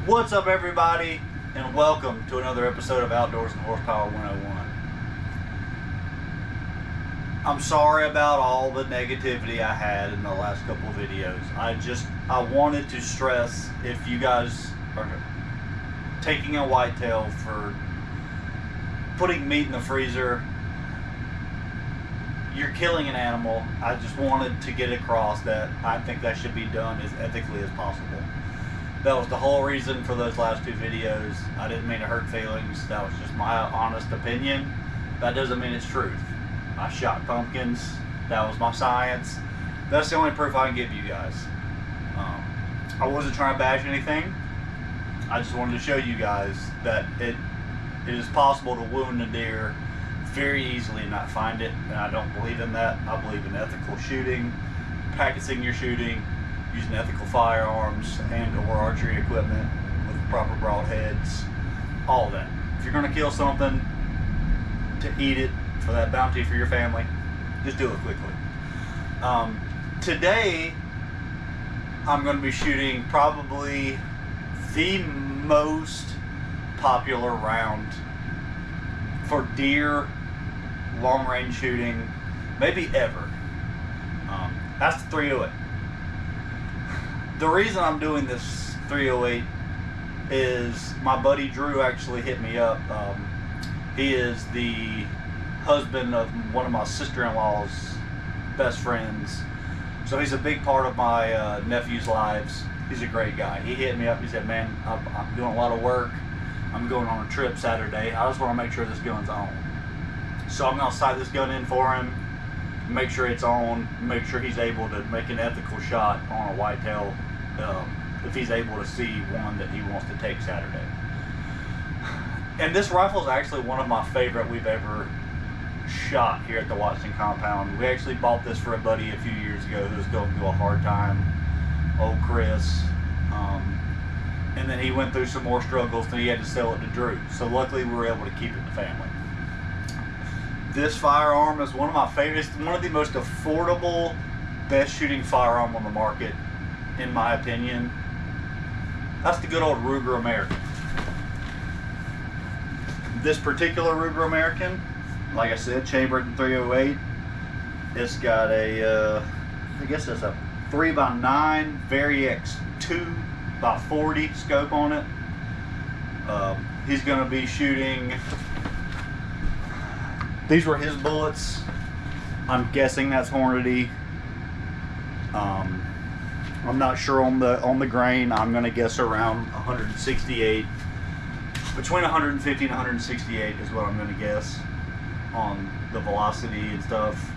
What's up, everybody, and welcome to another episode of Outdoors and Horsepower 101. I'm sorry about all the negativity I had in the last couple of videos. I wanted to stress, if you guys are taking a whitetail for putting meat in the freezer, you're killing an animal. I just wanted to get across that I think that should be done as ethically as possible. That was the whole reason for those last two videos. I didn't mean to hurt feelings. That was just my honest opinion. That doesn't mean it's truth. I shot pumpkins. That was my science. That's the only proof I can give you guys. I wasn't trying to bash anything. I just wanted to show you guys that it is possible to wound a deer very easily and not find it. And I don't believe in that. I believe in ethical shooting, practicing your shooting, using ethical firearms and or archery equipment with proper broadheads, all that. If you're going to kill something to eat it for that bounty for your family, just do it quickly. Today I'm going to be shooting probably the most popular round for deer long range shooting maybe ever. That's the 308. The reason I'm doing this 308 is my buddy Drew actually hit me up. He is the husband of one of my sister-in-law's best friends. So he's a big part of my nephew's lives. He's a great guy. He hit me up. He said, man, I'm doing a lot of work. I'm going on a trip Saturday. I just want to make sure this gun's on. So I'm going to sight this gun in for him, make sure it's on, make sure he's able to make an ethical shot on a whitetail if he's able to see one that he wants to take Saturday. And this rifle is actually one of my favorite we've ever shot here at the Watson compound. We actually bought this for a buddy a few years ago who was going through a hard time, old Chris. And then he went through some more struggles and he had to sell it to Drew. So luckily we were able to keep it in the family. This firearm is one of my favorites, one of the most affordable, best shooting firearm on the market, in my opinion. That's the good old Ruger American. This particular Ruger American, like I said, chambered in 308. It's got a, I guess it's a 3x9 Vari-X 2x40 scope on it. He's going to be shooting. These were his bullets. I'm guessing that's Hornady. I'm not sure on the grain. I'm gonna guess around 168. Between 150 and 168 is what I'm gonna guess on the velocity and stuff.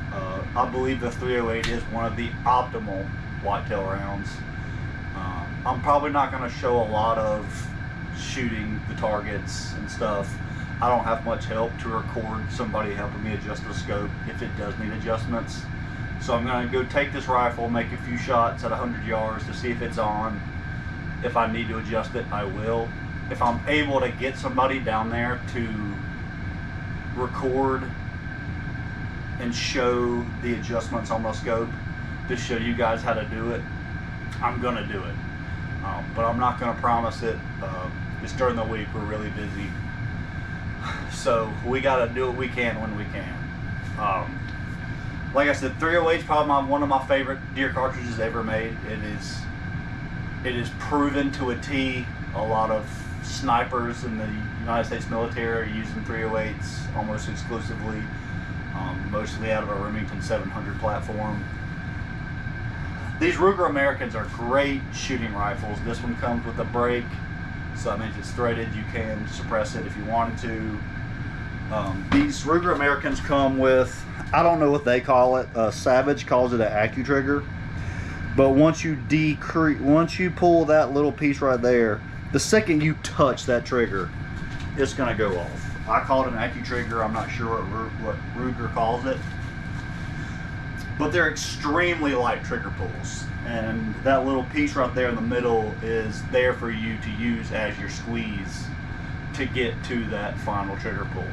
I believe the 308 is one of the optimal whitetail rounds. I'm probably not gonna show a lot of shooting the targets and stuff. I don't have much help to record somebody helping me adjust the scope if it does need adjustments. So I'm going to go take this rifle, make a few shots at 100 yards to see if it's on. If I need to adjust it, I will. If I'm able to get somebody down there to record and show the adjustments on the scope to show you guys how to do it, I'm going to do it. But I'm not going to promise it. Just during the week, we're really busy. So we got to do what we can when we can. Like I said, 308 is probably one of my favorite deer cartridges ever made. It is proven to a T. A lot of snipers in the United States military are using 308s almost exclusively, mostly out of a Remington 700 platform. These Ruger Americans are great shooting rifles. This one comes with a brake, so that means it's threaded. You can suppress it if you wanted to. These Ruger Americans come with, I don't know what they call it. Savage calls it an AccuTrigger. But once you pull that little piece right there, the second you touch that trigger, it's going to go off. I call it an AccuTrigger. I'm not sure what Ruger calls it. But they're extremely light trigger pulls. And that little piece right there in the middle is there for you to use as your squeeze to get to that final trigger pull.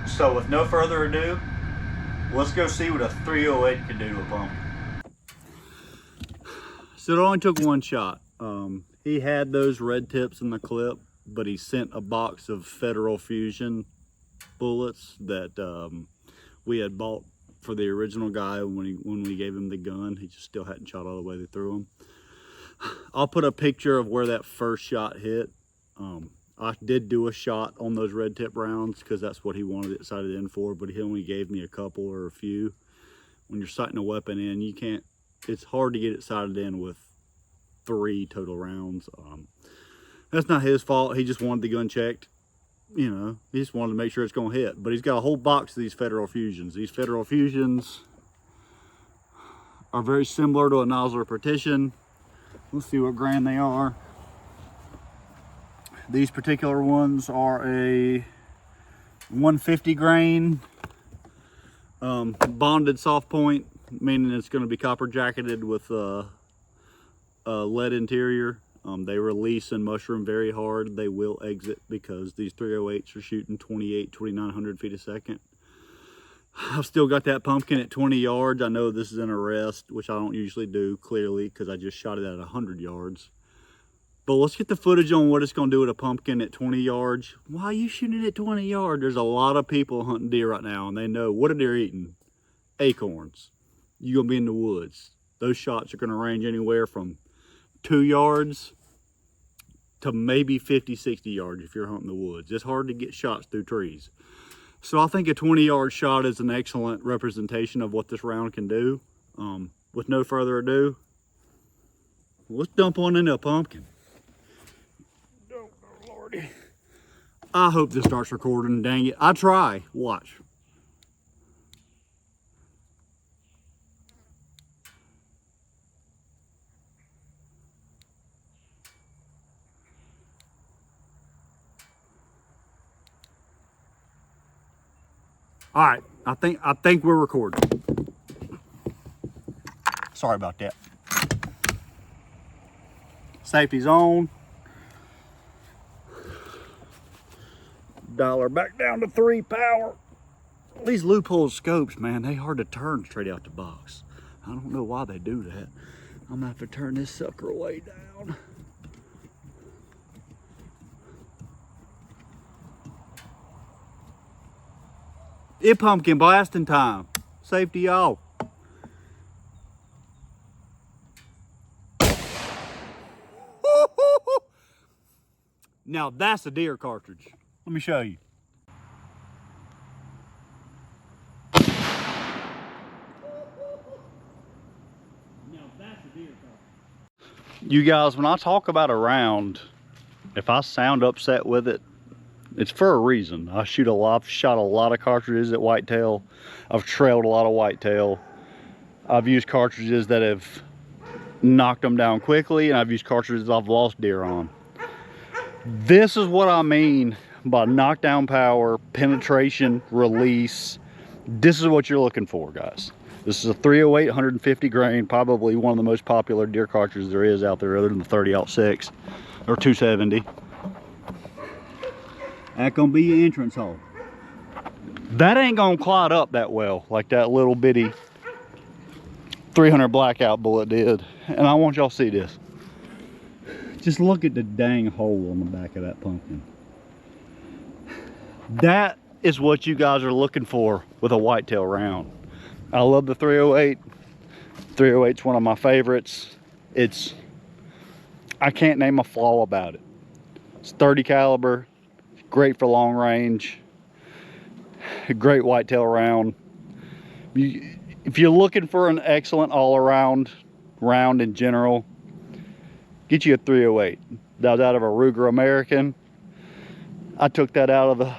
So with no further ado, let's go see what a 308 can do to a pumpkin. So it only took one shot. He had those red tips in the clip, but he sent a box of Federal Fusion bullets that we had bought for the original guy when we gave him the gun. He just still hadn't shot all the way through them. I'll put a picture of where that first shot hit. I did do a shot on those red tip rounds because that's what he wanted it sighted in for, but he only gave me a couple or a few. When you're sighting a weapon in, you can't, it's hard to get it sighted in with 3 total rounds. That's not his fault. He just wanted the gun checked. You know, he just wanted to make sure it's gonna hit. But he's got a whole box of these Federal Fusions. These Federal Fusions are very similar to a nozzle partition. Let's see what grain they are. These particular ones are a 150 grain bonded soft point, meaning it's going to be copper jacketed with a lead interior. They release and mushroom very hard. They will exit because these 308s are shooting 2,900 feet a second. I've still got that pumpkin at 20 yards. I know this is in a rest, which I don't usually do, clearly, because I just shot it at 100 yards. But let's get the footage on what it's going to do with a pumpkin at 20 yards. Why are you shooting it at 20 yards? There's a lot of people hunting deer right now, and they know what are deer eating? Acorns. You're going to be in the woods. Those shots are going to range anywhere from 2 yards to maybe 50, 60 yards if you're hunting the woods. It's hard to get shots through trees. So I think a 20-yard shot is an excellent representation of what this round can do. With no further ado, let's dump one into a pumpkin. Oh, Lordy. I hope this starts recording, dang it. I try. Watch. All right, I think we're recording. Sorry about that. Safety's on. Dial her back down to 3 power. These loophole scopes, man, they hard to turn straight out the box. I don't know why they do that. I'm gonna have to turn this sucker way down. It's pumpkin blasting time. Safety off. Now that's a deer cartridge. Let me show you. Now that's a deer cartridge. You guys, when I talk about a round, if I sound upset with it, it's for a reason. I shot a lot of cartridges at whitetail. I've trailed a lot of whitetail. I've used cartridges that have knocked them down quickly, and I've used cartridges I've lost deer on. This is what I mean by knockdown power, penetration, release. This is what you're looking for, guys. This is a 308 150 grain, probably one of the most popular deer cartridges there is out there, other than the 30-06 or 270. That's gonna be your entrance hole. That ain't gonna clot up that well like that little bitty 300 blackout bullet did. And I want y'all to see this. Just look at the dang hole on the back of that pumpkin. That is what you guys are looking for with a whitetail round. I love the 308. 308's one of my favorites. I can't name a flaw about it. It's 30 caliber. Great for long range, great whitetail round. If you're looking for an excellent all-around round in general, get you a 308. That was out of a Ruger American. I took that out of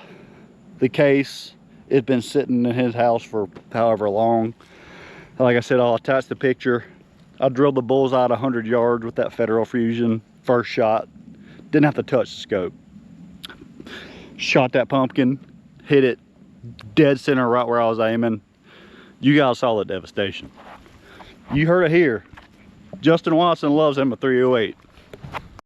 the case. It's been sitting in his house for however long. Like I said, I'll attach the picture. I drilled the bullseye at 100 yards with that Federal Fusion first shot. Didn't have to touch the scope. Shot that pumpkin, hit it dead center right where I was aiming. You guys saw the devastation. You heard it here. Justin Watson loves him a 308.